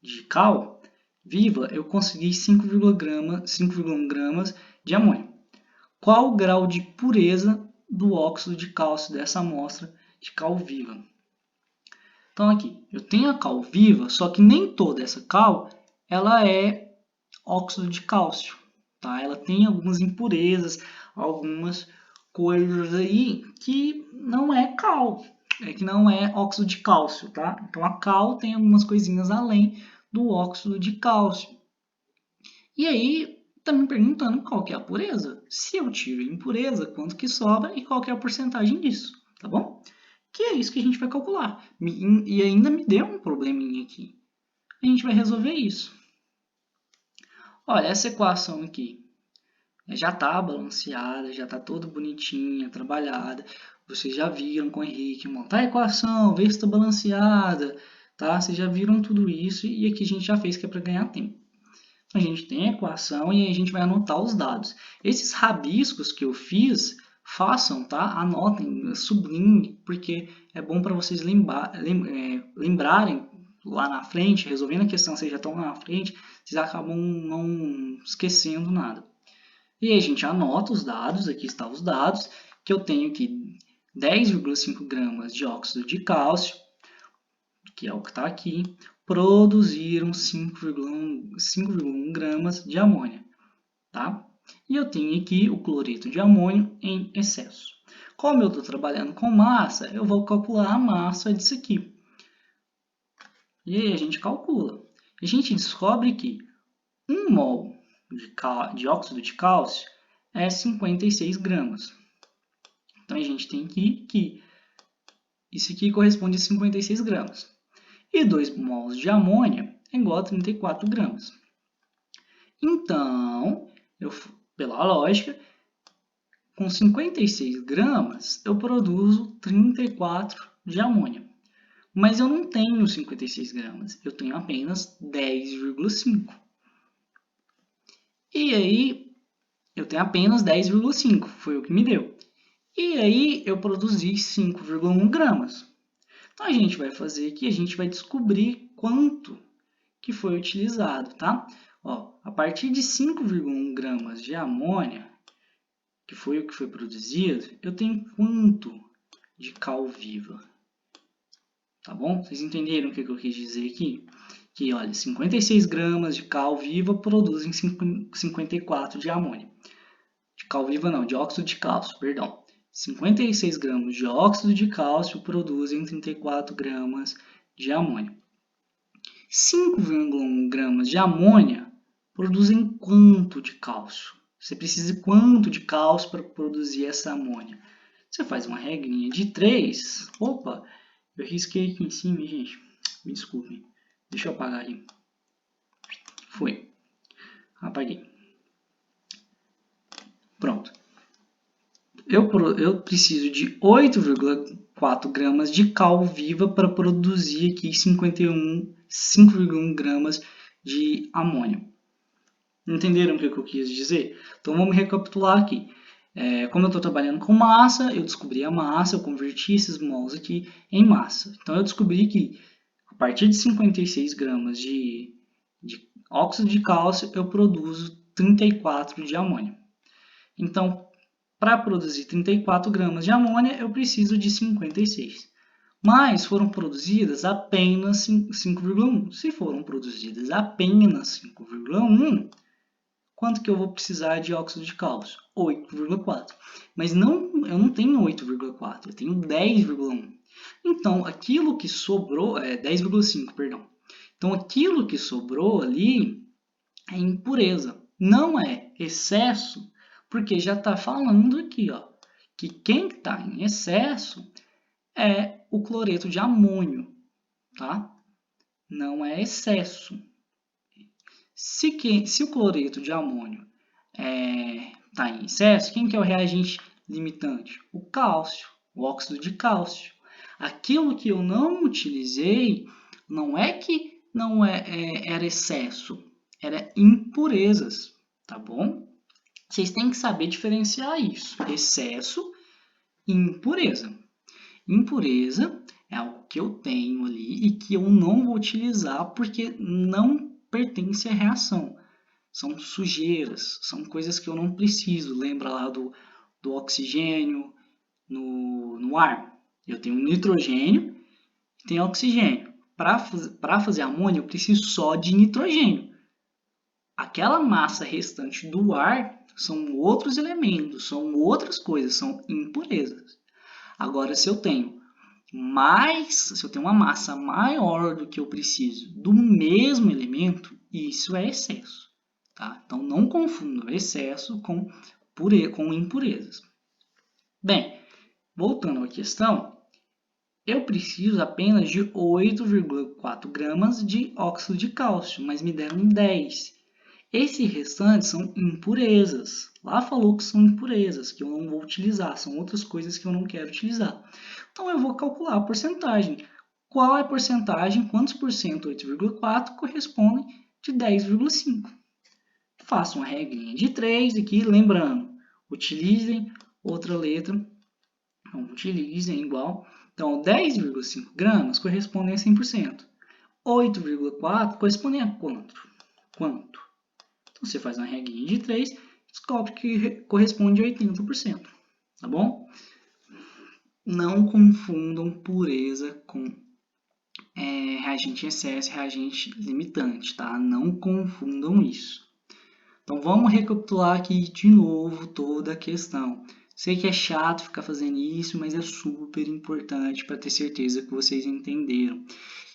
de cal viva, eu consegui 5,1 gramas de amônio. Qual o grau de pureza do óxido de cálcio dessa amostra de cal viva? Então aqui, eu tenho a cal viva, só que nem toda essa cal ela é óxido de cálcio, tá? Ela tem algumas impurezas, algumas coisas aí que não é cal, que não é óxido de cálcio, tá? Então a cal tem algumas coisinhas além do óxido de cálcio. E aí, tá me perguntando qual que é a pureza. Se eu tiro a impureza, quanto que sobra e qual que é a porcentagem disso, tá bom? Que é isso que a gente vai calcular. E ainda me deu um probleminha aqui. A gente vai resolver isso. Olha, essa equação aqui já está balanceada, já está toda bonitinha, trabalhada. Vocês já viram com o Henrique montar a equação, ver se está balanceada, tá? Vocês já viram tudo isso e aqui a gente já fez que é para ganhar tempo. A gente tem a equação e aí a gente vai anotar os dados. Esses rabiscos que eu fiz, façam, tá? Anotem, sublinhem, porque é bom para vocês lembrarem lá na frente, resolvendo a questão, vocês já estão lá na frente, vocês acabam não esquecendo nada. E aí a gente anota os dados, aqui estão os dados, que eu tenho aqui 10,5 gramas de óxido de cálcio, que é o que está aqui, produziram 5,1 gramas de amônia, tá? E eu tenho aqui o cloreto de amônio em excesso. Como eu estou trabalhando com massa, eu vou calcular a massa disso aqui. E aí a gente calcula. A gente descobre que 1 mol de óxido de cálcio é 56 gramas. Então a gente tem aqui que isso aqui corresponde a 56 gramas. E 2 mols de amônia é igual a 34 gramas. Então, pela lógica, com 56 gramas, eu produzo 34 de amônia. Mas eu não tenho 56 gramas, eu tenho apenas 10,5. E aí, eu tenho apenas 10,5, foi o que me deu. E aí, eu produzi 5,1 gramas. Então, a gente vai fazer aqui, a gente vai descobrir quanto que foi utilizado, tá? Ó, a partir de 5,1 gramas de amônia, que foi o que foi produzido, eu tenho quanto de cal viva? Tá bom? Vocês entenderam o que eu quis dizer aqui? Que, olha, 56 gramas de cal viva produzem 54 de amônia. De cal viva não, de óxido de cálcio, perdão. 56 gramas de óxido de cálcio produzem 34 gramas de amônia. 5,1 gramas de amônia produzem quanto de cálcio? Você precisa de quanto de cálcio para produzir essa amônia? Você faz uma regrinha de 3. Opa, eu risquei aqui em cima, gente. Me desculpem. Deixa eu apagar aqui. Foi. Apaguei. Pronto. Eu preciso de 8,4 gramas de cal viva para produzir aqui 5,1 gramas de amônia. Entenderam o que eu quis dizer? Então vamos recapitular aqui. Como eu estou trabalhando com massa, eu descobri a massa, eu converti esses mols aqui em massa. Então eu descobri que a partir de 56 gramas de óxido de cálcio, eu produzo 34 de amônia. Então, para produzir 34 gramas de amônia, eu preciso de 56. Mas foram produzidas apenas 5,1. Se foram produzidas apenas 5,1, quanto que eu vou precisar de óxido de cálcio? 8,4. Mas eu não tenho 8,4, eu tenho 10,1. Então, aquilo que sobrou, 10,5, perdão. Então, aquilo que sobrou ali é impureza, não é excesso, porque já está falando aqui, ó, que quem está em excesso é o cloreto de amônio, tá? Não é excesso. Se o cloreto de amônio está em excesso, quem que é o reagente limitante? O cálcio, o óxido de cálcio. Aquilo que eu não utilizei não é que não era excesso, era impurezas, tá bom? Vocês têm que saber diferenciar isso, excesso e impureza. Impureza é algo que eu tenho ali e que eu não vou utilizar porque não pertence à reação. São sujeiras, são coisas que eu não preciso. Lembra lá do oxigênio no ar? Eu tenho nitrogênio e tenho oxigênio. Para fazer amônia, eu preciso só de nitrogênio. Aquela massa restante do ar são outros elementos, são outras coisas, são impurezas. Agora, se eu tenho uma massa maior do que eu preciso do mesmo elemento, isso é excesso. Tá? Então, não confunda excesso com impurezas. Bem, voltando à questão, eu preciso apenas de 8,4 gramas de óxido de cálcio, mas me deram 10. Esses restantes são impurezas. Lá falou que são impurezas, que eu não vou utilizar, são outras coisas que eu não quero utilizar. Então, eu vou calcular a porcentagem. Qual é a porcentagem? Quantos por cento 8,4 correspondem de 10,5? Faço uma regrinha de 3 aqui, lembrando, utilizem outra letra, não utilizem igual. Então, 10,5 gramas correspondem a 100%. 8,4 correspondem a quanto? Quanto? Então, você faz uma regrinha de 3, descobre que corresponde a 80%. Tá bom? Não confundam pureza com reagente em excesso e reagente limitante, tá? Não confundam isso. Então, vamos recapitular aqui de novo toda a questão. Sei que é chato ficar fazendo isso, mas é super importante para ter certeza que vocês entenderam.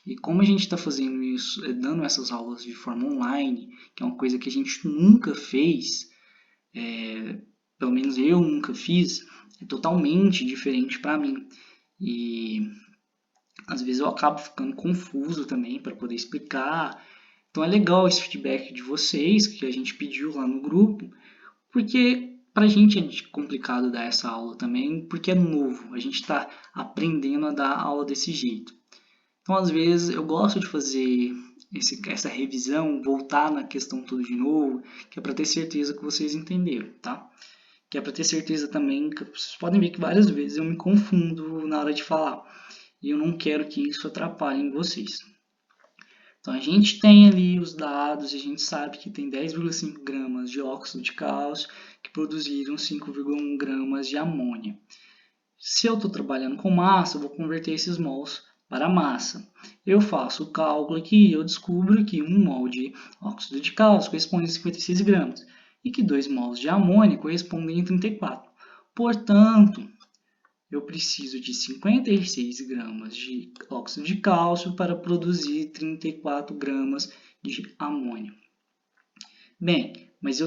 E como a gente está fazendo isso, dando essas aulas de forma online, que é uma coisa que a gente nunca fez, pelo menos eu nunca fiz, é totalmente diferente para mim. E às vezes eu acabo ficando confuso também para poder explicar. Então é legal esse feedback de vocês, que a gente pediu lá no grupo, porque para a gente é complicado dar essa aula também, porque é novo, a gente está aprendendo a dar aula desse jeito. Então às vezes eu gosto de fazer essa revisão, voltar na questão tudo de novo, que é para ter certeza que vocês entenderam, tá? Que é para ter certeza também, que vocês podem ver que várias vezes eu me confundo na hora de falar, e eu não quero que isso atrapalhe vocês. Então a gente tem ali os dados, e a gente sabe que tem 10,5 gramas de óxido de cálcio que produziram 5,1 gramas de amônia. Se eu estou trabalhando com massa, eu vou converter esses mols para massa. Eu faço o cálculo aqui e eu descubro que 1 mol de óxido de cálcio corresponde a 56 gramas e que 2 mols de amônia correspondem a 34. Portanto, eu preciso de 56 gramas de óxido de cálcio para produzir 34 gramas de amônia. Bem, mas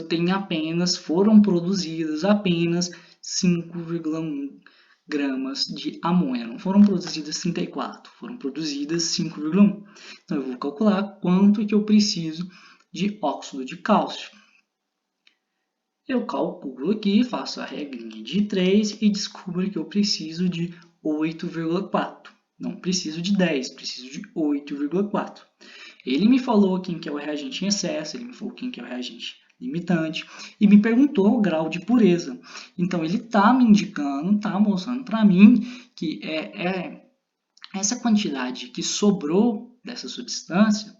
foram produzidas apenas 5,1 gramas de amônia. Não foram produzidas 34, foram produzidas 5,1. Então, eu vou calcular quanto que eu preciso de óxido de cálcio. Eu calculo aqui, faço a regrinha de 3 e descubro que eu preciso de 8,4. Não preciso de 10, preciso de 8,4. Ele me falou quem que é o reagente em excesso, ele me falou quem que é o reagente limitante e me perguntou o grau de pureza. Então, ele está me indicando, está mostrando para mim que essa quantidade que sobrou dessa substância,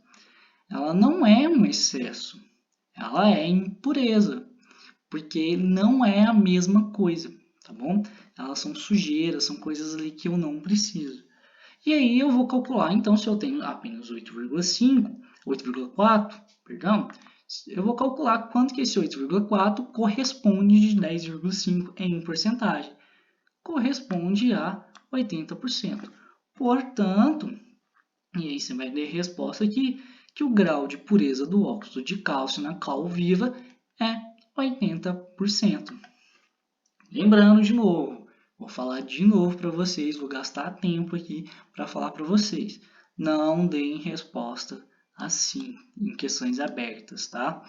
ela não é um excesso, ela é impureza, porque não é a mesma coisa, tá bom? Elas são sujeiras, são coisas ali que eu não preciso. E aí eu vou calcular, então, se eu tenho apenas 8,4, perdão, eu vou calcular quanto que esse 8,4 corresponde de 10,5 em porcentagem. Corresponde a 80%. Portanto, e aí você vai ter resposta aqui, que o grau de pureza do óxido de cálcio na cal viva é 80%. Lembrando de novo, vou falar de novo para vocês, vou gastar tempo aqui para falar para vocês. Não deem resposta assim, em questões abertas, tá?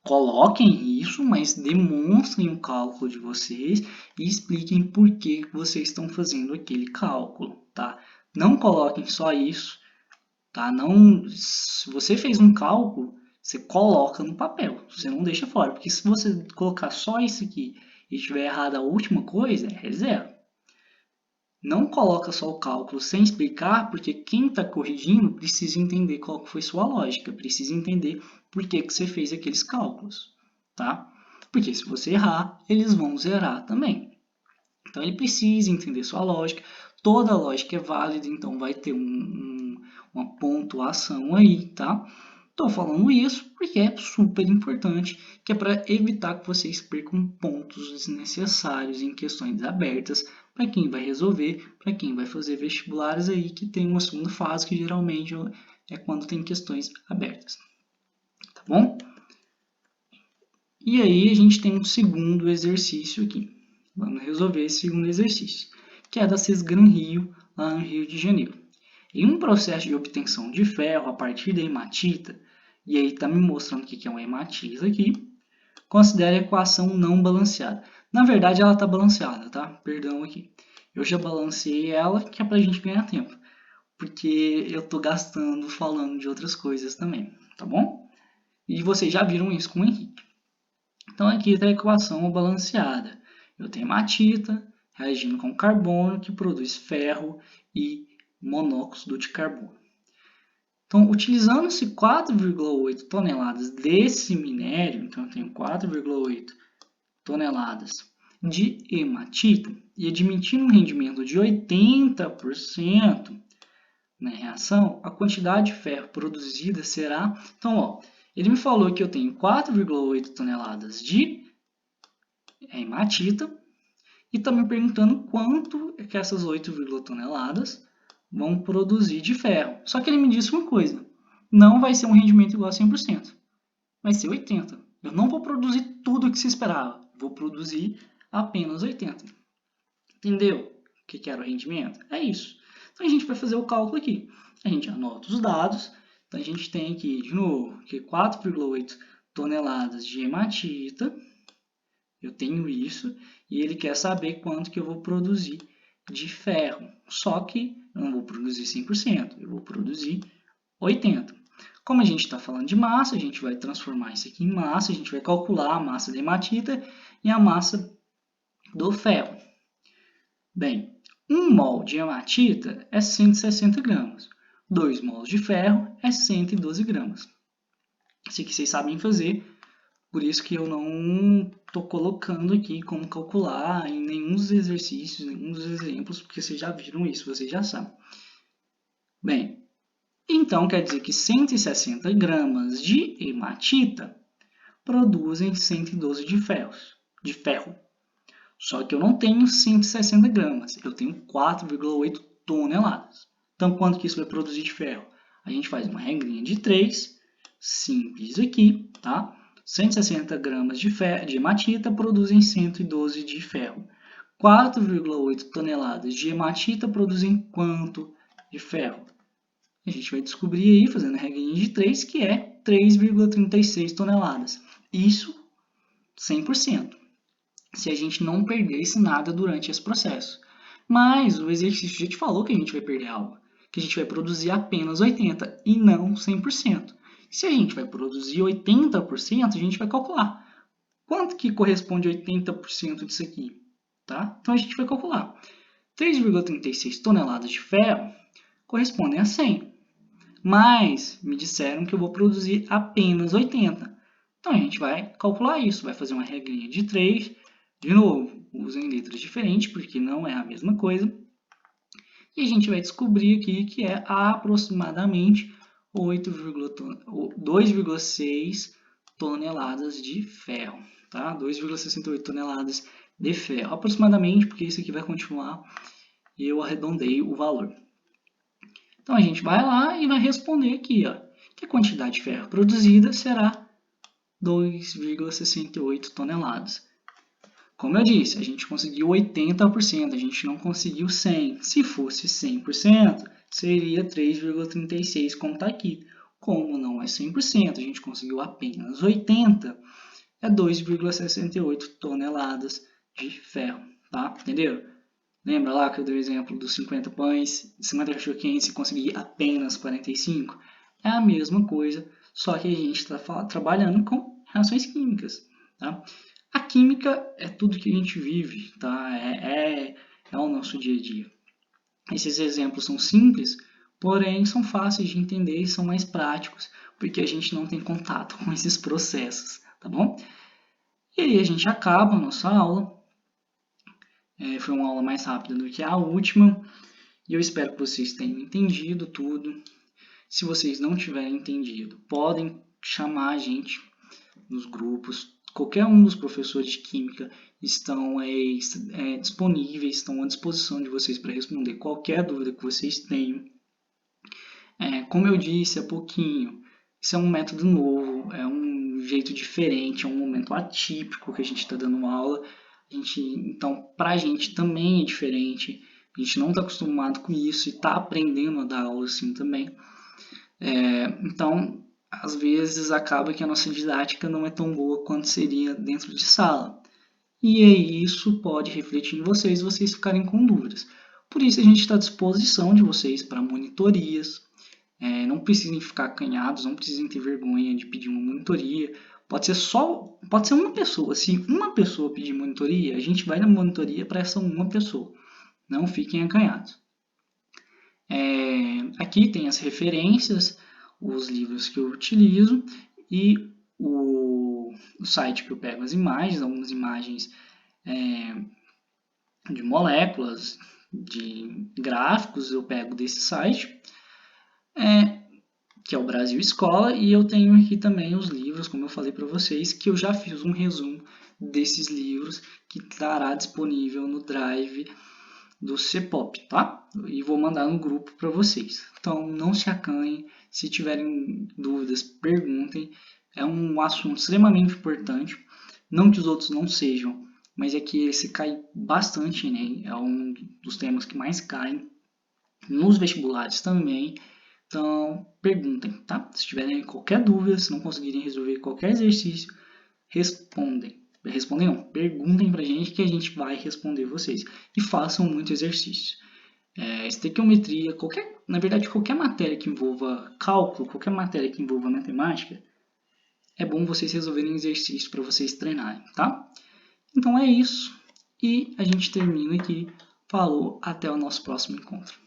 Coloquem isso, mas demonstrem o cálculo de vocês e expliquem por que vocês estão fazendo aquele cálculo, tá? Não coloquem só isso, tá? Não, se você fez um cálculo, você coloca no papel, você não deixa fora, porque se você colocar só isso aqui e tiver errado a última coisa, é zero. Não coloca só o cálculo sem explicar, porque quem está corrigindo precisa entender qual foi sua lógica, precisa entender por que você fez aqueles cálculos, tá? Porque se você errar, eles vão zerar também. Então ele precisa entender sua lógica, toda lógica é válida, então vai ter uma pontuação aí, tá? Estou falando isso porque é super importante, que é para evitar que vocês percam pontos desnecessários em questões abertas para quem vai resolver, para quem vai fazer vestibulares aí que tem uma segunda fase, que geralmente é quando tem questões abertas. Tá bom? E aí a gente tem um segundo exercício aqui. Vamos resolver esse segundo exercício, que é da Cisgran Rio, lá no Rio de Janeiro. Em um processo de obtenção de ferro a partir da hematita, e aí está me mostrando o que é uma hematita aqui, considere a equação não balanceada. Na verdade, ela está balanceada, tá? Perdão aqui. Eu já balanceei ela, que é para a gente ganhar tempo, porque eu estou gastando falando de outras coisas também, tá bom? E vocês já viram isso com o Henrique. Então, aqui está a equação balanceada. Eu tenho hematita reagindo com carbono, que produz ferro e monóxido de carbono. Então, utilizando-se 4,8 toneladas desse minério, então eu tenho 4,8 toneladas de hematita, e admitindo um rendimento de 80% na reação, a quantidade de ferro produzida será... Então, ó, ele me falou que eu tenho 4,8 toneladas de hematita, e está me perguntando quanto é que essas 8, toneladas vão produzir de ferro. Só que ele me disse uma coisa, não vai ser um rendimento igual a 100%, vai ser 80%. Eu não vou produzir tudo o que se esperava, vou produzir apenas 80%. Entendeu o que era o rendimento? É isso. Então a gente vai fazer o cálculo aqui. A gente anota os dados, então a gente tem aqui, de novo, que 4,8 toneladas de hematita, eu tenho isso, e ele quer saber quanto que eu vou produzir de ferro. Só que eu não vou produzir 100%, eu vou produzir 80%. Como a gente está falando de massa, a gente vai transformar isso aqui em massa, a gente vai calcular a massa da hematita e a massa do ferro. Bem, 1 mol de hematita é 160 gramas, 2 mols de ferro é 112 gramas. Isso aqui vocês sabem fazer, por isso que eu não estou colocando aqui como calcular em nenhum dos exercícios, nenhum dos exemplos, porque vocês já viram isso, vocês já sabem. Bem, então quer dizer que 160 gramas de hematita produzem 112 de ferro. Só que eu não tenho 160 gramas, eu tenho 4,8 toneladas. Então, quanto que isso vai produzir de ferro? A gente faz uma regrinha de 3, simples aqui, tá? 160 gramas de hematita produzem 112 de ferro. 4,8 toneladas de hematita produzem quanto de ferro? A gente vai descobrir aí, fazendo a regrinha de 3, que é 3,36 toneladas. Isso 100%, se a gente não perdesse nada durante esse processo. Mas o exercício já te falou que a gente vai perder algo, que a gente vai produzir apenas 80% e não 100%. Se a gente vai produzir 80%, a gente vai calcular. Quanto que corresponde a 80% disso aqui? Tá? Então a gente vai calcular. 3,36 toneladas de ferro correspondem a 100. Mas me disseram que eu vou produzir apenas 80. Então a gente vai calcular isso, vai fazer uma regrinha de 3. De novo, usem letras diferentes, porque não é a mesma coisa. E a gente vai descobrir aqui que é aproximadamente 2,6 toneladas de ferro, tá? 2,68 toneladas de ferro, aproximadamente, porque isso aqui vai continuar e eu arredondei o valor. Então a gente vai lá e vai responder aqui, ó, que a quantidade de ferro produzida será 2,68 toneladas. Como eu disse, a gente conseguiu 80%, a gente não conseguiu 100%. Se fosse 100%, seria 3,36, como está aqui. Como não é 100%, a gente conseguiu apenas 80%, é 2,68 toneladas de ferro, tá? Entendeu? Lembra lá que eu dei o exemplo dos 50 pães, 50 cachorro-quentes e consegui apenas 45? É a mesma coisa, só que a gente está trabalhando com reações químicas, tá? A química é tudo que a gente vive, tá? É o nosso dia a dia. Esses exemplos são simples, porém são fáceis de entender e são mais práticos, porque a gente não tem contato com esses processos, tá bom? E aí a gente acaba a nossa aula. Foi uma aula mais rápida do que a última, e eu espero que vocês tenham entendido tudo. Se vocês não tiverem entendido, podem chamar a gente nos grupos. Qualquer um dos professores de química estão disponíveis, estão à disposição de vocês para responder qualquer dúvida que vocês tenham. Como eu disse há pouquinho, isso é um método novo, é um jeito diferente, é um momento atípico que a gente está dando aula. Então, para a gente também é diferente. A gente não está acostumado com isso e está aprendendo a dar aula assim também. Então, às vezes acaba que a nossa didática não é tão boa quanto seria dentro de sala. E aí isso pode refletir em vocês ficarem com dúvidas. Por isso a gente está à disposição de vocês para monitorias. Não precisem ficar acanhados, não precisem ter vergonha de pedir uma monitoria. Pode ser uma pessoa. Se uma pessoa pedir monitoria, a gente vai na monitoria para essa uma pessoa. Não fiquem acanhados. Aqui tem as referências, os livros que eu utilizo e o site que eu pego as imagens, algumas imagens de moléculas, de gráficos, eu pego desse site, que é o Brasil Escola, e eu tenho aqui também os livros, como eu falei para vocês, que eu já fiz um resumo desses livros, que estará disponível no Drive do CPOP, tá? E vou mandar no grupo para vocês. Então, não se acanhem, se tiverem dúvidas, perguntem. É um assunto extremamente importante, não que os outros não sejam, mas é que esse cai bastante, né? É um dos temas que mais caem nos vestibulares também. Então, perguntem, tá? Se tiverem qualquer dúvida, se não conseguirem resolver qualquer exercício, respondem. Respondem não, perguntem pra gente que a gente vai responder vocês. E façam muito exercício. Estequiometria, na verdade, qualquer matéria que envolva cálculo, qualquer matéria que envolva matemática, é bom vocês resolverem exercício para vocês treinarem, tá? Então é isso. E a gente termina aqui. Falou, até o nosso próximo encontro.